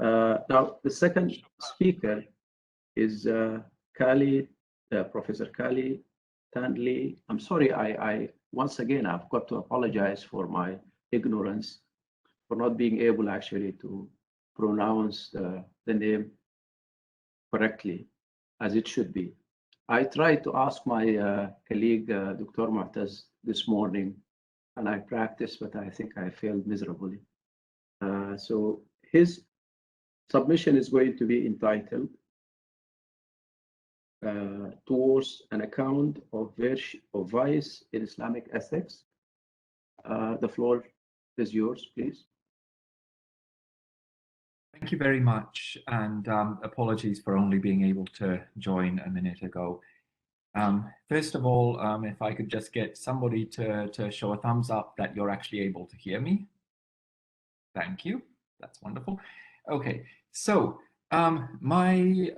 Now, the second speaker is Professor Kalle Taneli. I'm sorry, I once again, I've got to apologize for my ignorance, for not being able actually to pronounce the name correctly as it should be. I tried to ask my colleague, Dr. Mu'taz, this morning, and I practiced, but I think I failed miserably. So his submission is going to be entitled Towards an Account of Vice in Islamic Ethics. The floor is yours, please. Thank you very much, and apologies for only being able to join a minute ago. First of all, if I could just get somebody to show a thumbs up that you're actually able to hear me. Thank you. That's wonderful. Okay, so my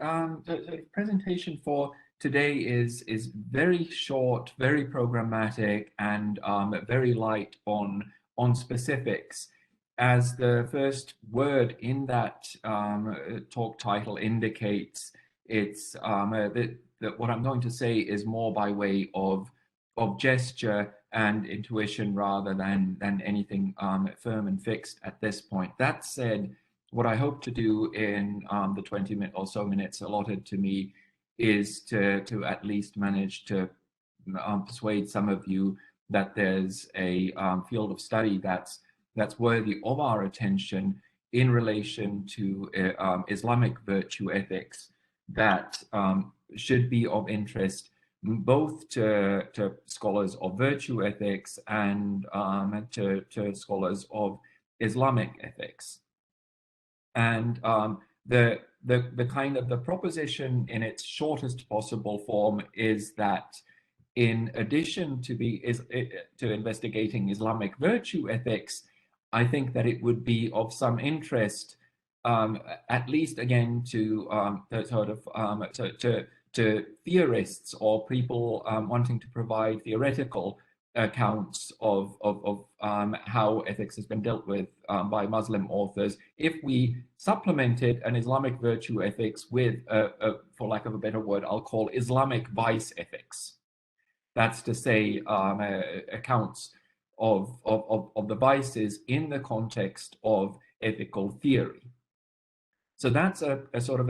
presentation for today is very short, very programmatic, and very light on specifics. As the first word in that talk title indicates, it's that what I'm going to say is more by way of gesture and intuition rather than anything firm and fixed at this point. That said, what I hope to do in the 20 or so minutes allotted to me is to at least manage to persuade some of you that there's a field of study that's worthy of our attention in relation to Islamic virtue ethics that should be of interest both to scholars of virtue ethics and to scholars of Islamic ethics. And the kind of the proposition in its shortest possible form is that in addition to investigating Islamic virtue ethics, I think that it would be of some interest, at least again, to theorists or people wanting to provide theoretical accounts of how ethics has been dealt with by Muslim authors, if we supplemented an Islamic virtue ethics with, for lack of a better word, I'll call Islamic vice ethics. That's to say, accounts of the vices in the context of ethical theory. So that's a sort of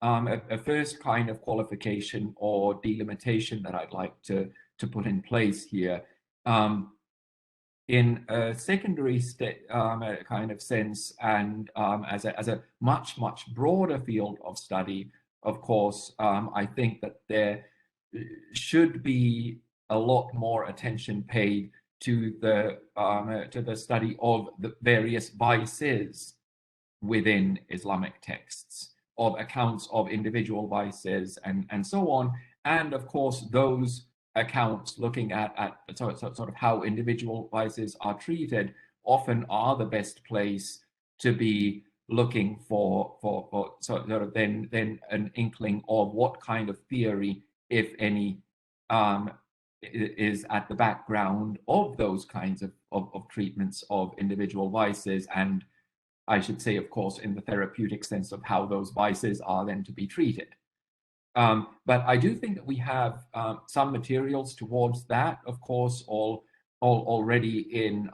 a first kind of qualification or delimitation that I'd like to put in place here. In a secondary kind of sense, and as a much broader field of study, of course, I think that there should be a lot more attention paid to the study of the various vices within Islamic texts, of accounts of individual vices and so on, and of course those accounts looking at sort of how individual vices are treated often are the best place to be looking for sort of then an inkling of what kind of theory, if any, is at the background of those kinds of treatments of individual vices, and I should say, of course, in the therapeutic sense of how those vices are then to be treated. But I do think that we have some materials towards that, of course, already in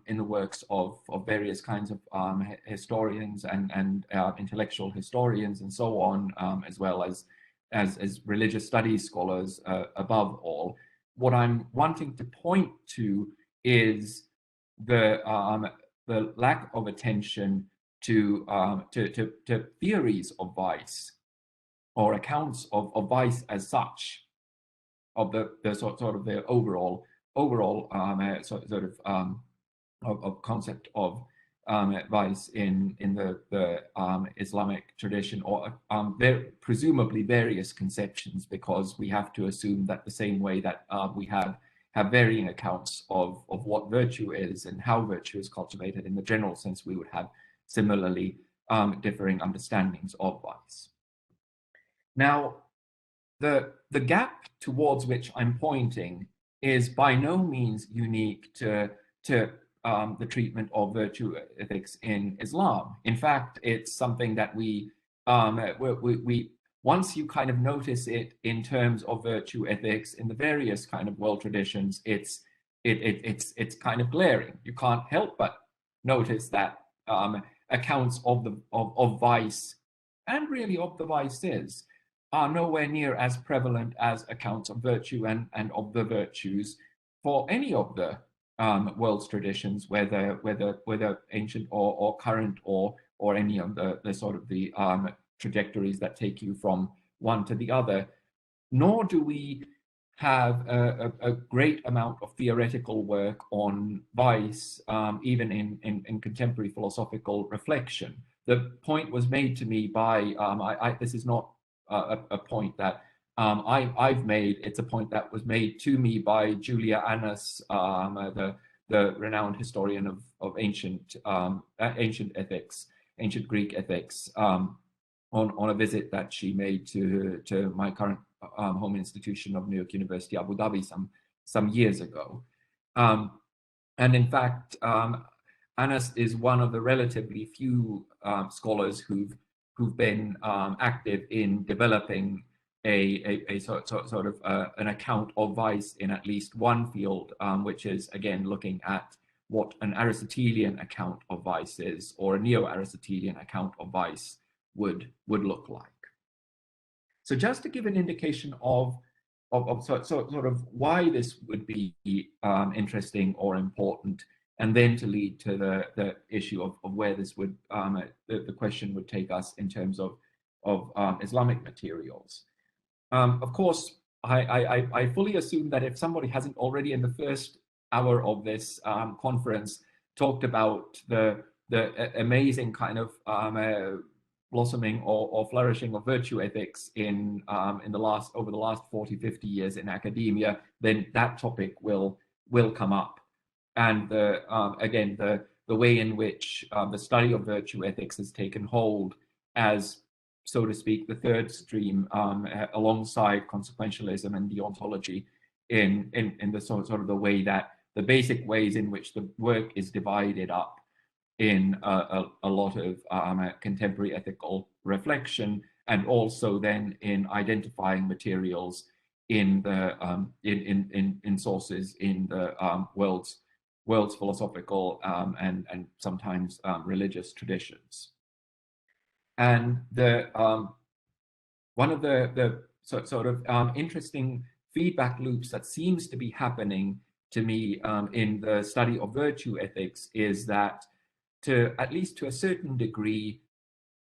the works of various kinds of historians and intellectual historians and so on, as well as religious studies scholars above all. What I'm wanting to point to is the lack of attention to theories of vice or accounts of vice as such, of the sort of the overall of concept of vice in the Islamic tradition, or presumably various conceptions, because we have to assume that the same way that we have varying accounts of what virtue is and how virtue is cultivated in the general sense, we would have similarly differing understandings of vice. Now, the gap towards which I'm pointing is by no means unique to the treatment of virtue ethics in Islam. In fact, it's something that we once you kind of notice it in terms of virtue ethics in the various kind of world traditions, it's kind of glaring. You can't help but notice that accounts of vice, and really of the vices, are nowhere near as prevalent as accounts of virtue and of the virtues for any of the world's traditions, whether ancient or current, or any of the sort of the trajectories that take you from one to the other. Nor do we have a great amount of theoretical work on vice, even in contemporary philosophical reflection. The point was made to me by, this is not a point that I've made, it's a point that was made to me by Julia Annas, the renowned historian of ancient ethics, ancient Greek ethics, on a visit that she made to my current home institution of New York University, Abu Dhabi, some years ago. And in fact, Annas is one of the relatively few scholars who've been active in developing a sort of an account of vice in at least one field, which is again looking at what an Aristotelian account of vice is, or a neo-Aristotelian account of vice would look like. So just to give an indication of sort of why this would be interesting or important, and then to lead to the issue of where this would the question would take us in terms of Islamic materials. Of course, I fully assume that if somebody hasn't already in the first hour of this conference talked about the amazing kind of blossoming or flourishing of virtue ethics over the last 40, 50 years in academia, then that topic will come up. And again, the way in which the study of virtue ethics has taken hold as, so to speak, the third stream alongside consequentialism and deontology in the sort of the way that the basic ways in which the work is divided up in a lot of contemporary ethical reflection, and also then in identifying materials in the in sources in the world's philosophical and sometimes religious traditions. And one of the sort of interesting feedback loops that seems to be happening to me in the study of virtue ethics is that, at least to a certain degree,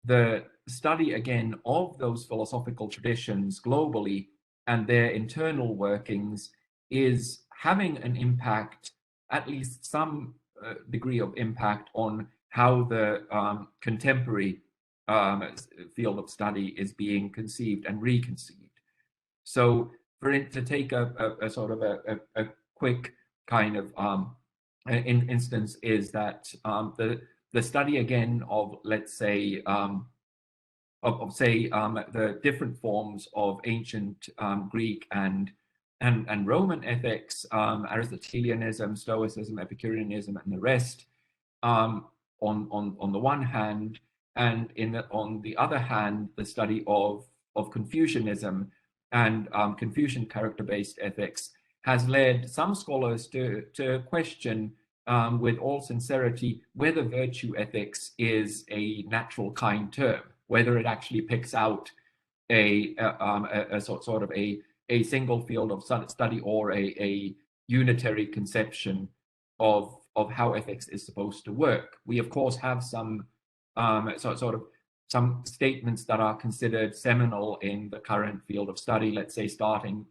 the study again of those philosophical traditions globally and their internal workings is having an impact, at least some degree of impact, on how the contemporary field of study is being conceived and reconceived. So to take a sort of a quick kind of instance is that the study again of, let's say, the different forms of ancient Greek and Roman ethics, Aristotelianism, Stoicism, Epicureanism, and the rest, on the one hand, and on the other hand, the study of Confucianism and Confucian character-based ethics has led some scholars to question, with all sincerity, whether virtue ethics is a natural kind term, whether it actually picks out a sort of a single field of study or a unitary conception of how ethics is supposed to work. We of course have some sort of some statements that are considered seminal in the current field of study. Let's say starting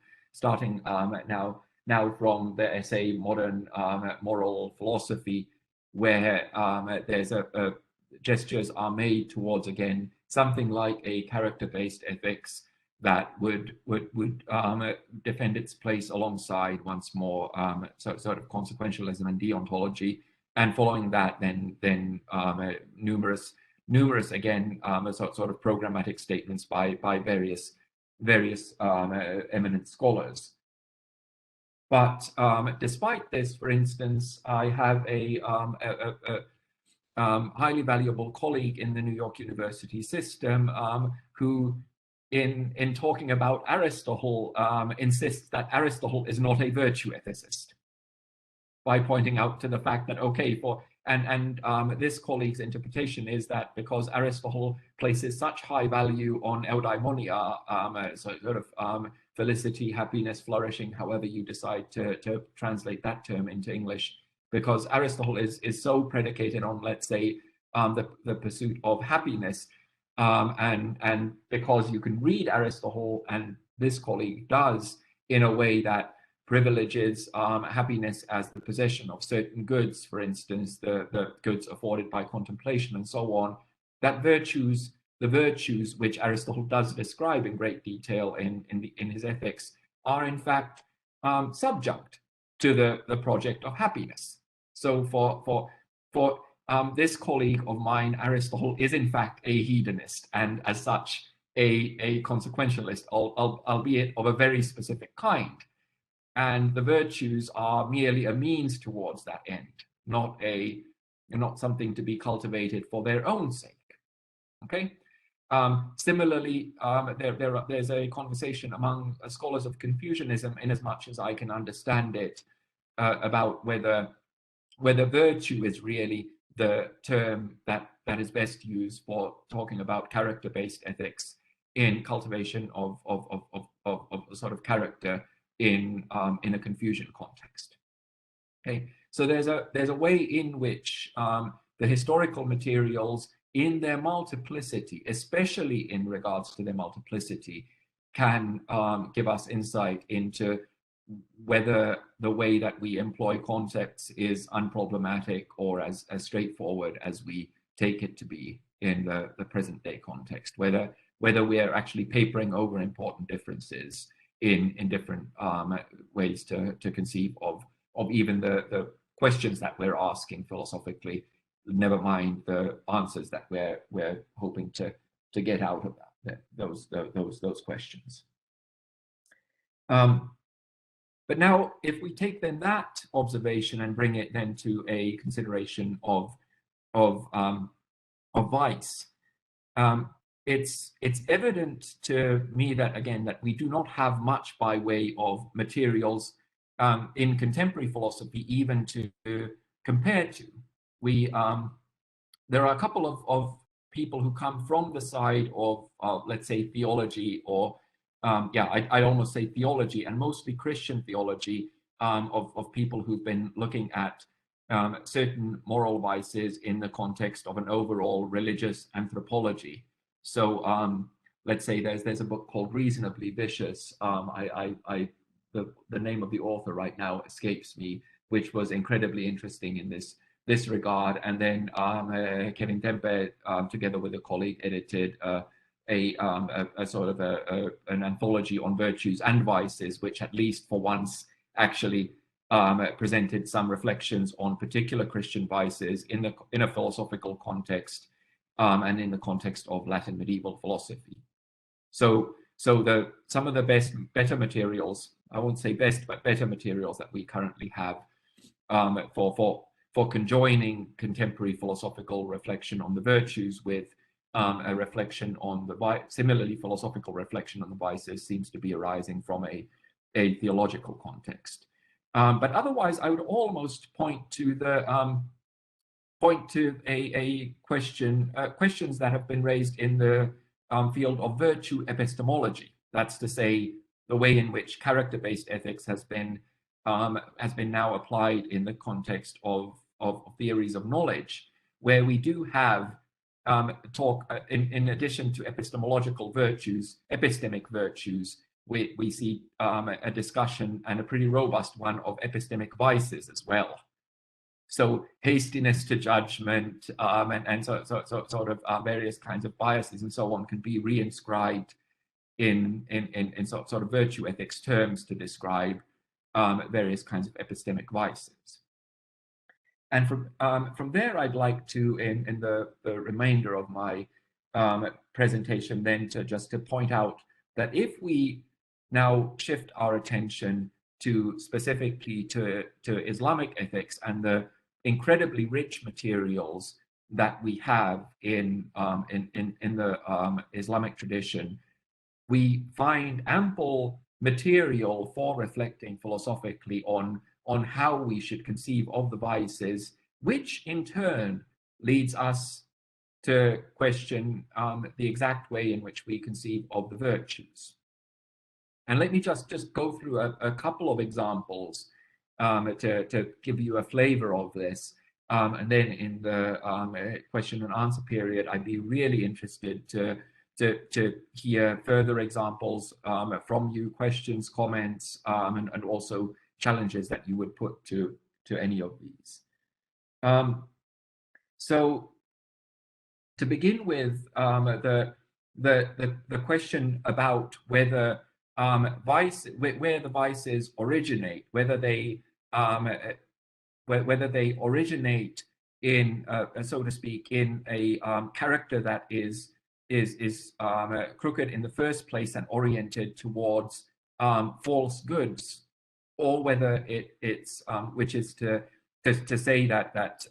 now from the essay Modern Moral Philosophy, where there's gestures are made towards, again, something like a character-based ethics that would defend its place alongside, once more, sort of consequentialism and deontology, and following that, then numerous again sort of programmatic statements by various eminent scholars. But despite this, for instance, I have a highly valuable colleague in the New York University system who, in talking about Aristotle, insists that Aristotle is not a virtue ethicist, by pointing out to the fact that, okay, this colleague's interpretation is that because Aristotle places such high value on eudaimonia, sort of felicity, happiness, flourishing, however you decide to translate that term into English, because Aristotle is so predicated on, let's say, the pursuit of happiness, and because you can read Aristotle, and this colleague does, in a way that privileges happiness as the possession of certain goods, for instance, the goods afforded by contemplation and so on, that the virtues which Aristotle does describe in great detail in his Ethics are in fact subject to the project of happiness. So for this colleague of mine, Aristotle is in fact a hedonist, and as such a consequentialist, albeit of a very specific kind. And the virtues are merely a means towards that end, not something to be cultivated for their own sake. Okay. Similarly, there's a conversation among scholars of Confucianism, in as much as I can understand it, about whether virtue is really the term that is best used for talking about character-based ethics in cultivation of sort of character in a Confucian context. Okay, so there's a way in which the historical materials, in their multiplicity, especially in regards to their multiplicity, can give us insight into whether the way that we employ concepts is unproblematic or as straightforward as we take it to be in the present day context, whether we are actually papering over important differences in different ways to conceive of even the questions that we're asking philosophically, never mind the answers that we're hoping to get out of those questions. But now, if we take then that observation and bring it then to a consideration of vice, it's evident to me that, again, that we do not have much by way of materials in contemporary philosophy even to compare to. There are a couple of people who come from the side of let's say, theology, or I'd almost say theology, and mostly Christian theology, of people who've been looking at certain moral vices in the context of an overall religious anthropology. So let's say there's a book called Reasonably Vicious. The name of the author right now escapes me, which was incredibly interesting in this regard. And then Kevin Tempe, together with a colleague, edited a sort of an anthology on virtues and vices, which at least for once actually presented some reflections on particular Christian vices in a philosophical context, and in the context of Latin medieval philosophy. So some of the better materials, I won't say best, but better materials that we currently have for conjoining contemporary philosophical reflection on the virtues with a reflection on similarly philosophical reflection on the vices, seems to be arising from a theological context. But otherwise, I would almost point to questions that have been raised in the field of virtue epistemology. That's to say, the way in which character-based ethics has been now applied in the context of theories of knowledge, where we do have talk in addition to epistemological virtues, epistemic virtues. We see a discussion, and a pretty robust one, of epistemic vices as well. So hastiness to judgment, and sort of various kinds of biases and so on can be reinscribed in sort of virtue ethics terms to describe various kinds of epistemic vices. And from there, I'd like to, in the remainder of my presentation, then to point out that if we now shift our attention specifically to Islamic ethics and the incredibly rich materials that we have in the Islamic tradition, we find ample material for reflecting philosophically on how we should conceive of the vices, which in turn leads us to question the exact way in which we conceive of the virtues. And let me just go through a couple of examples to give you a flavor of this. And then in the question and answer period, I'd be really interested to hear further examples from you, questions, comments, and also challenges that you would put to any of these. So to begin with, the question about whether where the vices originate, whether they originate in, so to speak, in a character that is crooked in the first place and oriented towards false goods, or whether it's which is to say that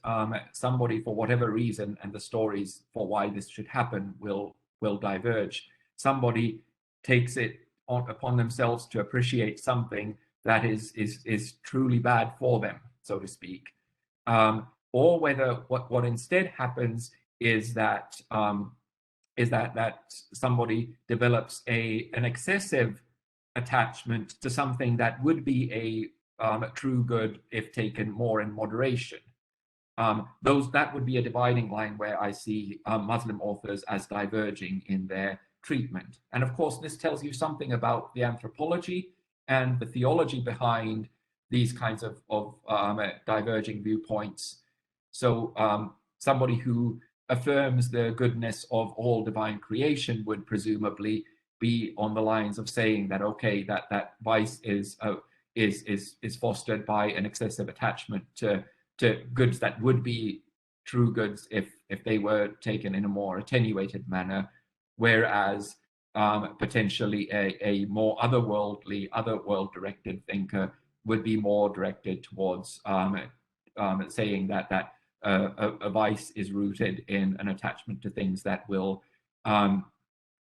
somebody, for whatever reason, and the stories for why this should happen will diverge. Somebody takes it upon themselves to appreciate something that is truly bad for them, so to speak, or whether what instead happens is that somebody develops an excessive attachment to something that would be a true good if taken more in moderation. That would be a dividing line where I see Muslim authors as diverging in their treatment. And of course, this tells you something about the anthropology and the theology behind these kinds of diverging viewpoints. So somebody who affirms the goodness of all divine creation would presumably be on the lines of saying that, okay, that vice is fostered by an excessive attachment to goods that would be true goods if they were taken in a more attenuated manner, whereas potentially a more otherworld-directed thinker would be more directed towards saying that a vice is rooted in an attachment to things that will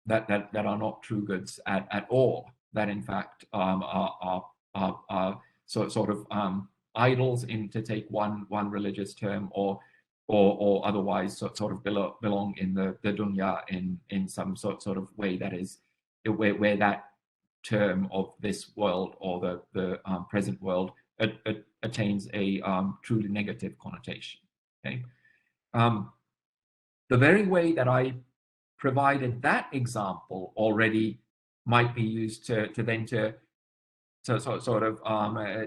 that are not true goods at all, that in fact are sort of idols, in to take one religious term, or otherwise sort of belong in the dunya in some sort of way that is where that term of this world or the present world attains a truly negative connotation. Okay, the very way that I provided that example already might be used to sort of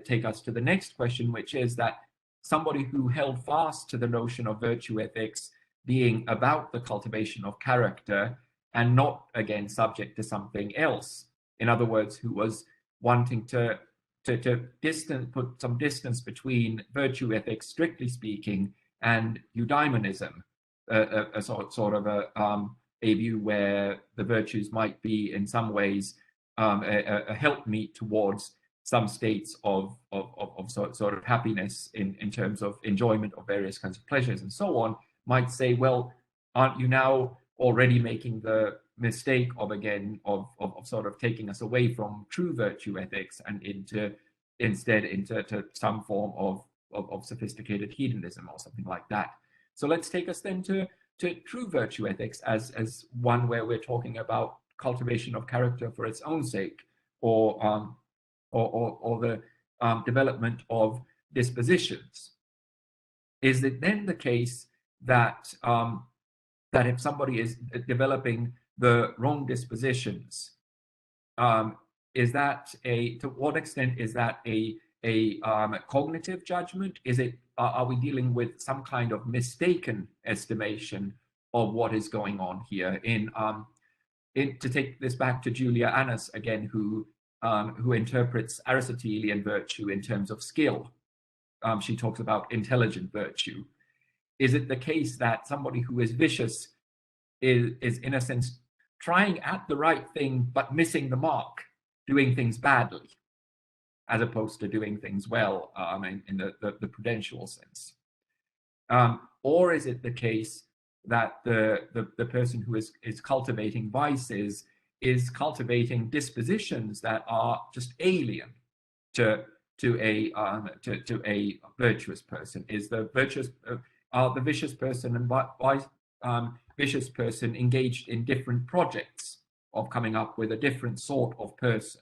take us to the next question, which is that somebody who held fast to the notion of virtue ethics being about the cultivation of character and not, again, subject to something else. In other words, who was wanting to put some distance between virtue ethics, strictly speaking, and eudaimonism, a sort of a view where the virtues might be in some ways a helpmeet towards some states of sort of happiness in terms of enjoyment of various kinds of pleasures and so on, might say, well, aren't you now already making the mistake of sort of taking us away from true virtue ethics and instead into some form of sophisticated hedonism or something like that? So let's take us then to true virtue ethics as one where we're talking about cultivation of character for its own sake, or the development of dispositions. Is it then the case that if somebody is developing the wrong dispositions, is that to what extent is that a cognitive judgment? Is it are we dealing with some kind of mistaken estimation of what is going on here? To take this back to Julia Annas again, who interprets Aristotelian virtue in terms of skill. She talks about intelligent virtue. Is it the case that somebody who is vicious is in a sense trying at the right thing but missing the mark, doing things badly? as opposed to doing things well in the prudential sense? Or is it the case that the person who is cultivating vices is cultivating dispositions that are just alien to a virtuous person? Is the vicious person and vicious person engaged in different projects of coming up with a different sort of person?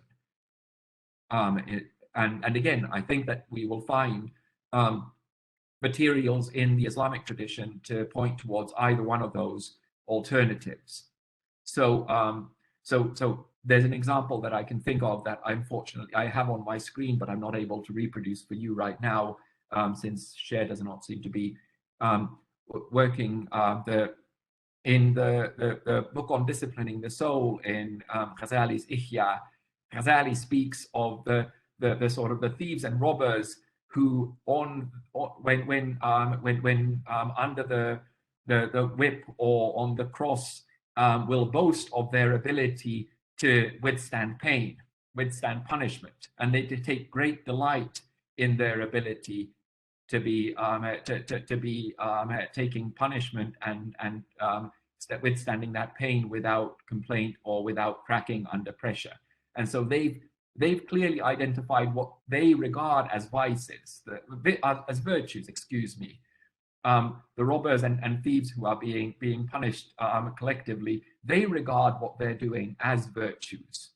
And again, I think that we will find materials in the Islamic tradition to point towards either one of those alternatives. So there's an example that I can think of that unfortunately I have on my screen, but I'm not able to reproduce for you right now, since Share does not seem to be working. In the book on disciplining the soul in Ghazali's Ihya, Ghazali speaks of the sort of the thieves and robbers who when under the whip or on the cross will boast of their ability to withstand pain, withstand punishment, and they take great delight in their ability to be taking punishment and withstanding that pain without complaint or without cracking under pressure. And so they've clearly identified what they regard as vices, as virtues, excuse me. The robbers and thieves who are being punished collectively, they regard what they're doing as virtues.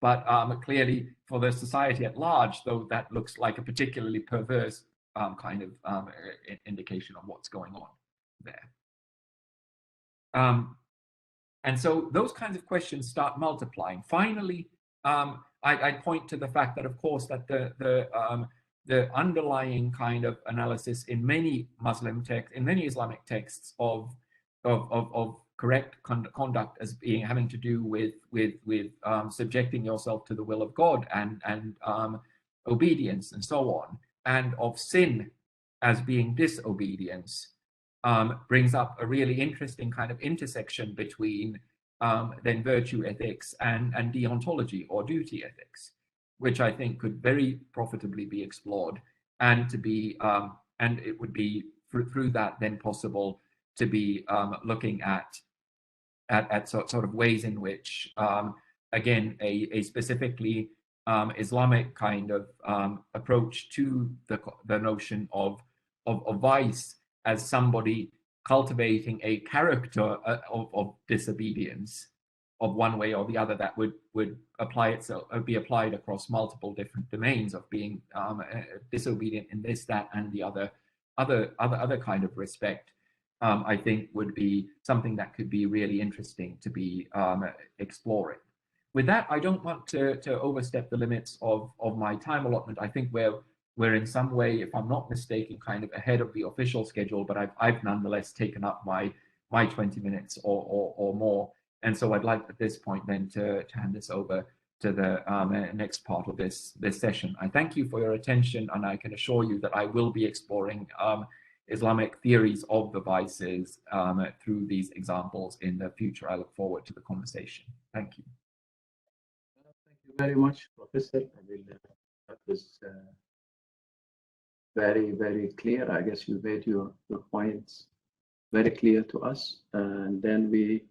But clearly, for the society at large, though, that looks like a particularly perverse kind of indication of what's going on there. And so those kinds of questions start multiplying. Finally, I point to the fact that, of course, that the underlying kind of analysis in many Muslim texts, in many Islamic texts of correct conduct as having to do with subjecting yourself to the will of God and obedience and so on, and of sin as being disobedience, brings up a really interesting kind of intersection between then virtue ethics and deontology or duty ethics, which I think could very profitably be explored, and to be and it would be through that then possible to be looking at sort of ways in which again a specifically Islamic kind of approach to the notion of vice as somebody cultivating a character of disobedience of one way or the other that would apply itself, be applied across multiple different domains of being disobedient in this, that, and the other kind of respect. I think would be something that could be really interesting to be exploring. With that, I don't want to overstep the limits of my time allotment. I think we're in some way, if I'm not mistaken, kind of ahead of the official schedule, but I've nonetheless taken up my 20 minutes or more. And so I'd like at this point then to hand this over to the next part of this session. I thank you for your attention, and I can assure you that I will be exploring Islamic theories of the vices through these examples in the future. I look forward to the conversation. Thank you. Thank you very much, Professor. That was very, very clear. I guess you made your points very clear to us. And then we